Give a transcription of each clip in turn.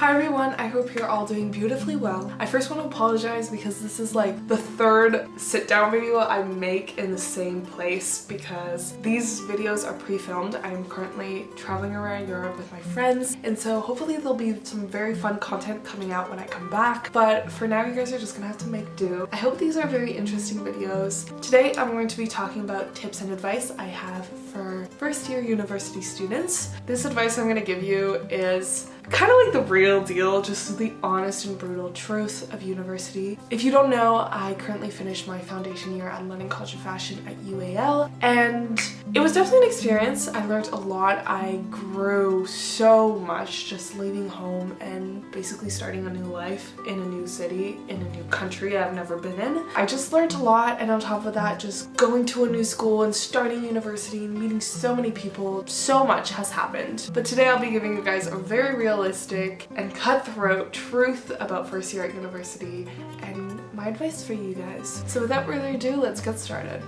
Hi everyone, I hope you're all doing beautifully well. I first want to apologize because this is like the third sit down video I make in the same place because these videos are pre-filmed. I'm currently traveling around Europe with my friends, and so hopefully there'll be some very fun content coming out when I come back, but for now you guys are just gonna have to make do. I hope these are very interesting videos. Today I'm going to be talking about tips and advice I have for first year university students. This advice I'm going to give you is kind of like the real deal, just the honest and brutal truth of university. If you don't know, I currently finished my foundation year at London College of Fashion at UAL, and it was definitely an experience. I learned a lot. I grew so much just leaving home and basically starting a new life in a new city, in a new country I've never been in. I just learned a lot, and on top of that, just going to a new school and starting university and meeting so many people, so much has happened. But today I'll be giving you guys a very realistic and cutthroat truth about first year at university and my advice for you guys. So without further ado, let's get started.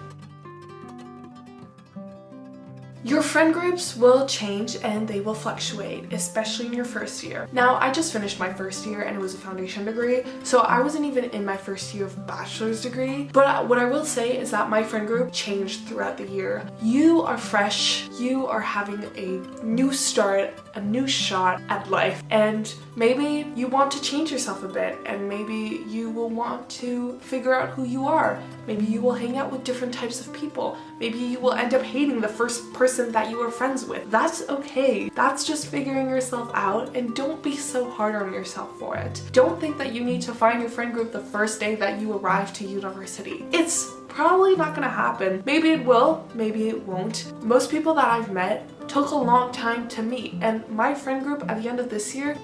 Your friend groups will change and they will fluctuate, especially in your first year. Now, I just finished my first year and it was a foundation degree, so I wasn't even in my first year of bachelor's degree. But what I will say is that my friend group changed throughout the year. You are fresh, you are having a new start, a new shot at life, and maybe you want to change yourself a bit, and maybe you will want to figure out who you are. Maybe you will hang out with different types of people. Maybe you will end up hating the first person that you were friends with. That's okay. That's just figuring yourself out, and don't be so hard on yourself for it. Don't think that you need to find your friend group the first day that you arrive to university. It's probably not gonna happen. Maybe it will, maybe it won't. Most people that I've met took a long time to meet, and my friend group at the end of this year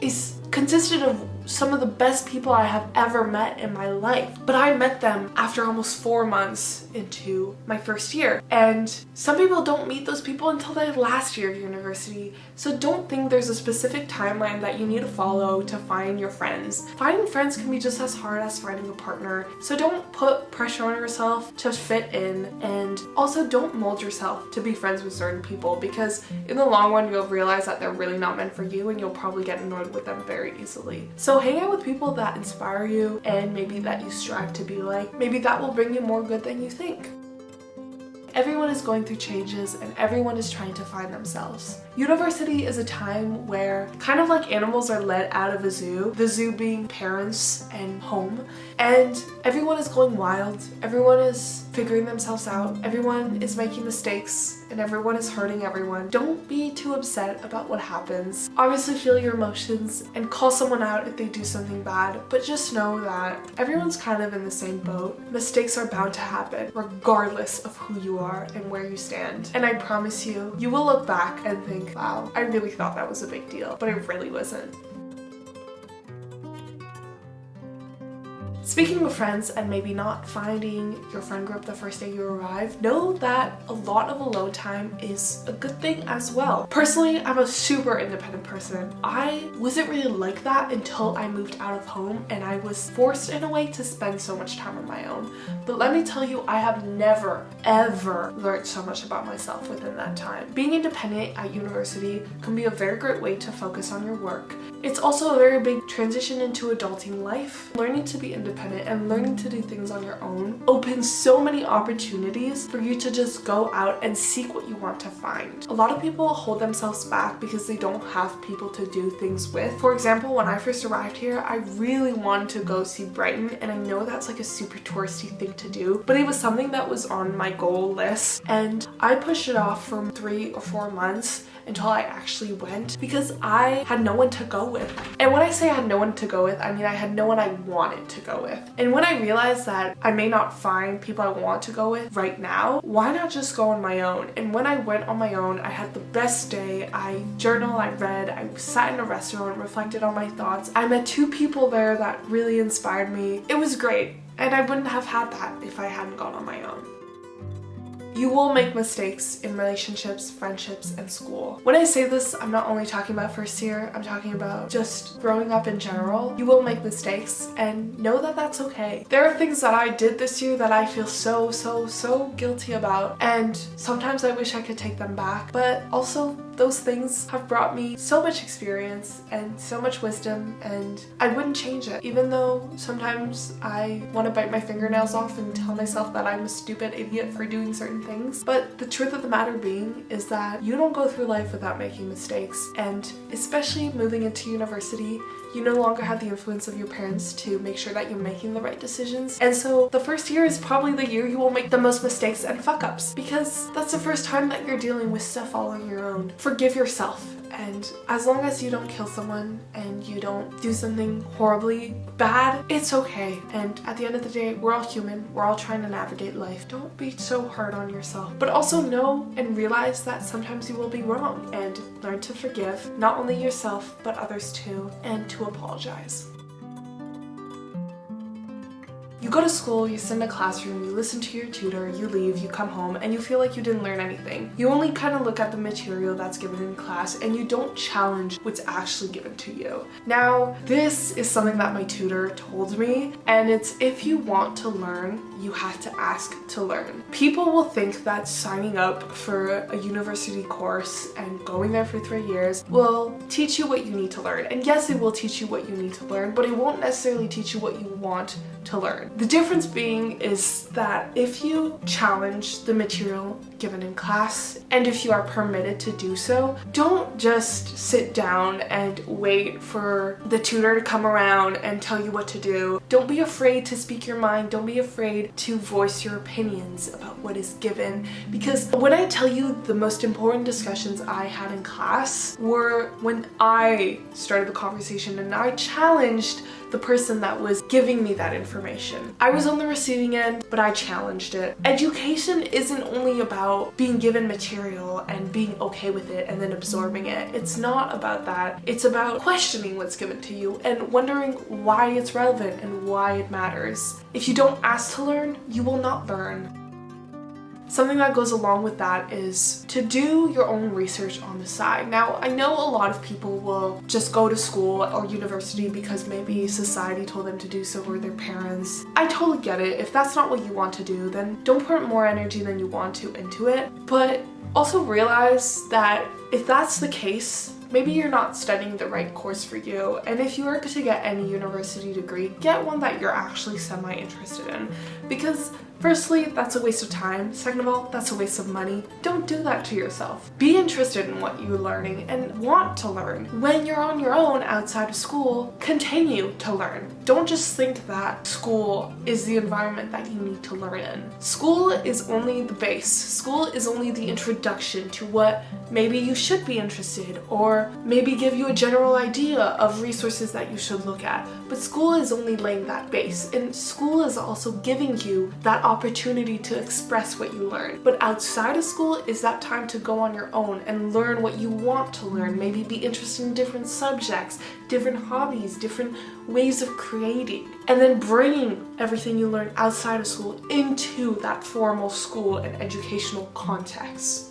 consisted of some of the best people I have ever met in my life. But I met them after almost 4 months into my first year, and some people don't meet those people until their last year of university. So don't think there's a specific timeline that you need to follow to find your friends. Finding friends can be just as hard as finding a partner, so don't put pressure on yourself to fit in, and also don't mold yourself to be friends with certain people, because in the long run you'll realize that they're really not meant for you and you'll probably get annoyed with them very easily. So hang out with people that inspire you and maybe that you strive to be like. Maybe that will bring you more good than you think. Everyone is going through changes and everyone is trying to find themselves. University is a time where kind of like animals are let out of a zoo, the zoo being parents and home, and everyone is going wild, everyone is figuring themselves out, everyone is making mistakes, and everyone is hurting everyone. Don't be too upset about what happens. Obviously feel your emotions and call someone out if they do something bad, but just know that everyone's kind of in the same boat. Mistakes are bound to happen regardless of who you are and where you stand. And I promise you, you will look back and think, wow, I really thought that was a big deal, but it really wasn't. Speaking of friends and maybe not finding your friend group the first day you arrive, know that a lot of alone time is a good thing as well. Personally, I'm a super independent person. I wasn't really like that until I moved out of home and I was forced in a way to spend so much time on my own. But let me tell you, I have never, ever learned so much about myself within that time. Being independent at university can be a very great way to focus on your work. It's also a very big transition into adulting life. Learning to be independent and learning to do things on your own opens so many opportunities for you to just go out and seek what you want to find. A lot of people hold themselves back because they don't have people to do things with. For example, when I first arrived here, I really wanted to go see Brighton, and I know that's like a super touristy thing to do, but it was something that was on my goal list, and I pushed it off for 3 or 4 months until I actually went because I had no one to go with. And when I say I had no one to go with, I mean I had no one I wanted to go with. And when I realized that I may not find people I want to go with right now, why not just go on my own? And when I went on my own, I had the best day. I journaled, I read, I sat in a restaurant, reflected on my thoughts. I met 2 people there that really inspired me. It was great, and I wouldn't have had that if I hadn't gone on my own. You will make mistakes in relationships, friendships, and school. When I say this, I'm not only talking about first year, I'm talking about just growing up in general. You will make mistakes, and know that that's okay. There are things that I did this year that I feel so guilty about, and sometimes I wish I could take them back, but also those things have brought me so much experience and so much wisdom, and I wouldn't change it. Even though sometimes I want to bite my fingernails off and tell myself that I'm a stupid idiot for doing certain things. But the truth of the matter being is that you don't go through life without making mistakes, and especially moving into university, you no longer have the influence of your parents to make sure that you're making the right decisions. And so the first year is probably the year you will make the most mistakes and fuck ups, because that's the first time that you're dealing with stuff all on your own. Forgive yourself. And as long as you don't kill someone and you don't do something horribly bad, it's okay. And at the end of the day, we're all human. We're all trying to navigate life. Don't be so hard on yourself. But also know and realize that sometimes you will be wrong, and learn to forgive not only yourself but others too, and to apologize. You go to school, you sit in a classroom, you listen to your tutor, you leave, you come home, and you feel like you didn't learn anything. You only kind of look at the material that's given in class, and you don't challenge what's actually given to you. Now, this is something that my tutor told me, and it's if you want to learn, you have to ask to learn. People will think that signing up for a university course and going there for 3 years will teach you what you need to learn. And yes, it will teach you what you need to learn, but it won't necessarily teach you what you want to learn. The difference being is that if you challenge the material given in class, and if you are permitted to do so, don't just sit down and wait for the tutor to come around and tell you what to do. Don't be afraid to speak your mind. Don't be afraid to voice your opinions about what is given, because when I tell you the most important discussions I had in class were when I started the conversation and I challenged the person that was giving me that information. I was on the receiving end, but I challenged it. Education isn't only about being given material and being okay with it and then absorbing it. It's not about that. It's about questioning what's given to you and wondering why it's relevant and why it matters. If you don't ask to learn, you will not learn. Something that goes along with that is to do your own research on the side. Now, I know a lot of people will just go to school or university because maybe society told them to do so, or their parents. I totally get it. If that's not what you want to do, then don't put more energy than you want to into it. But also realize that if that's the case, maybe you're not studying the right course for you. And if you are to get any university degree, get one that you're actually semi-interested in. Because firstly, that's a waste of time. Second of all, that's a waste of money. Don't do that to yourself. Be interested in what you're learning and want to learn. When you're on your own outside of school, continue to learn. Don't just think that school is the environment that you need to learn in. School is only the base. School is only the introduction to what maybe you should be interested, or maybe give you a general idea of resources that you should look at. But school is only laying that base, and school is also giving you that opportunity to express what you learn. But outside of school is that time to go on your own and learn what you want to learn. Maybe be interested in different subjects, different hobbies, different ways of creating, and then bringing everything you learn outside of school into that formal school and educational context.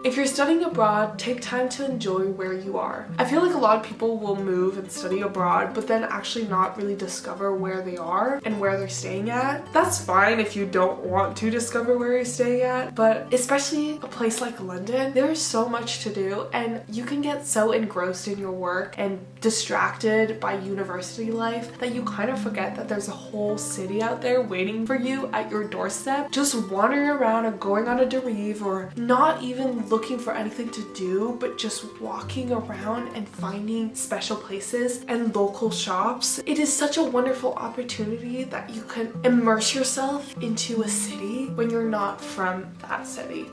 If you're studying abroad, take time to enjoy where you are. I feel like a lot of people will move and study abroad, but then actually not really discover where they are and where they're staying at. That's fine if you don't want to discover where you're staying at, but especially a place like London, there's so much to do, and you can get so engrossed in your work and distracted by university life that you kind of forget that there's a whole city out there waiting for you at your doorstep, just wandering around or going on a derive, or not even looking for anything to do, but just walking around and finding special places and local shops. It is such a wonderful opportunity that you can immerse yourself into a city when you're not from that city.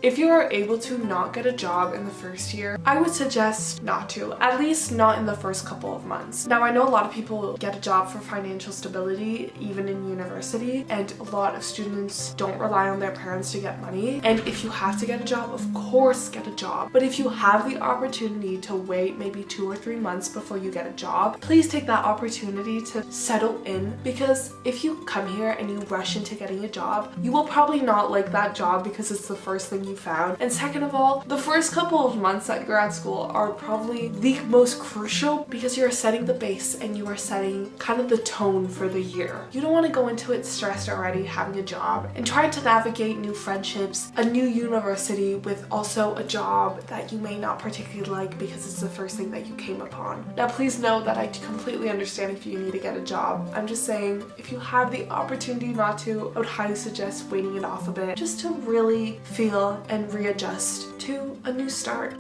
If you are able to not get a job in the first year, I would suggest not to, at least not in the first couple of months. Now, I know a lot of people get a job for financial stability, even in university, and a lot of students don't rely on their parents to get money. And if you have to get a job, of course get a job. But if you have the opportunity to wait maybe 2 or 3 months before you get a job, please take that opportunity to settle in, because if you come here and you rush into getting a job, you will probably not like that job because it's the first thing you you found. And second of all, the first couple of months that you're at school are probably the most crucial because you're setting the base and you are setting kind of the tone for the year. You don't want to go into it stressed already, having a job, and trying to navigate new friendships, a new university with also a job that you may not particularly like because it's the first thing that you came upon. Now please know that I completely understand if you need to get a job. I'm just saying, if you have the opportunity not to, I would highly suggest waiting it off a bit just to really feel and readjust to a new start.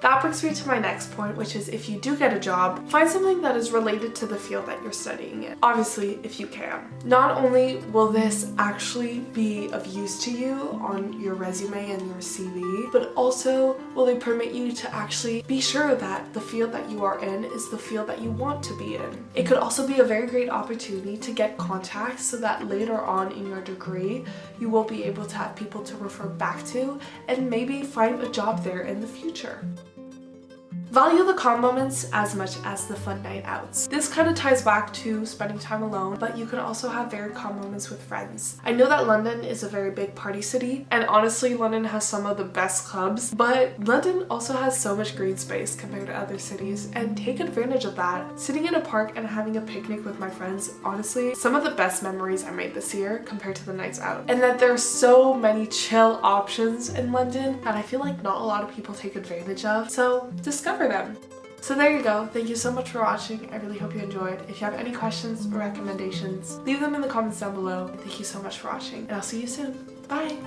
That brings me to my next point, which is if you do get a job, find something that is related to the field that you're studying in. Obviously, if you can. Not only will this actually be of use to you on your resume and your CV, but also will they permit you to actually be sure that the field that you are in is the field that you want to be in. It could also be a very great opportunity to get contacts so that later on in your degree, you will be able to have people to refer back to and maybe find a job there in the future. Value the calm moments as much as the fun night outs. This kind of ties back to spending time alone, but you can also have very calm moments with friends. I know that London is a very big party city, and honestly, London has some of the best clubs, but London also has so much green space compared to other cities, and take advantage of that. Sitting in a park and having a picnic with my friends, honestly, some of the best memories I made this year compared to the nights out. And that there are so many chill options in London that I feel like not a lot of people take advantage of, so discover them. So there you go. Thank you so much for watching. I really hope you enjoyed. If you have any questions or recommendations, leave them in the comments down below. Thank you so much for watching, and I'll see you soon. Bye!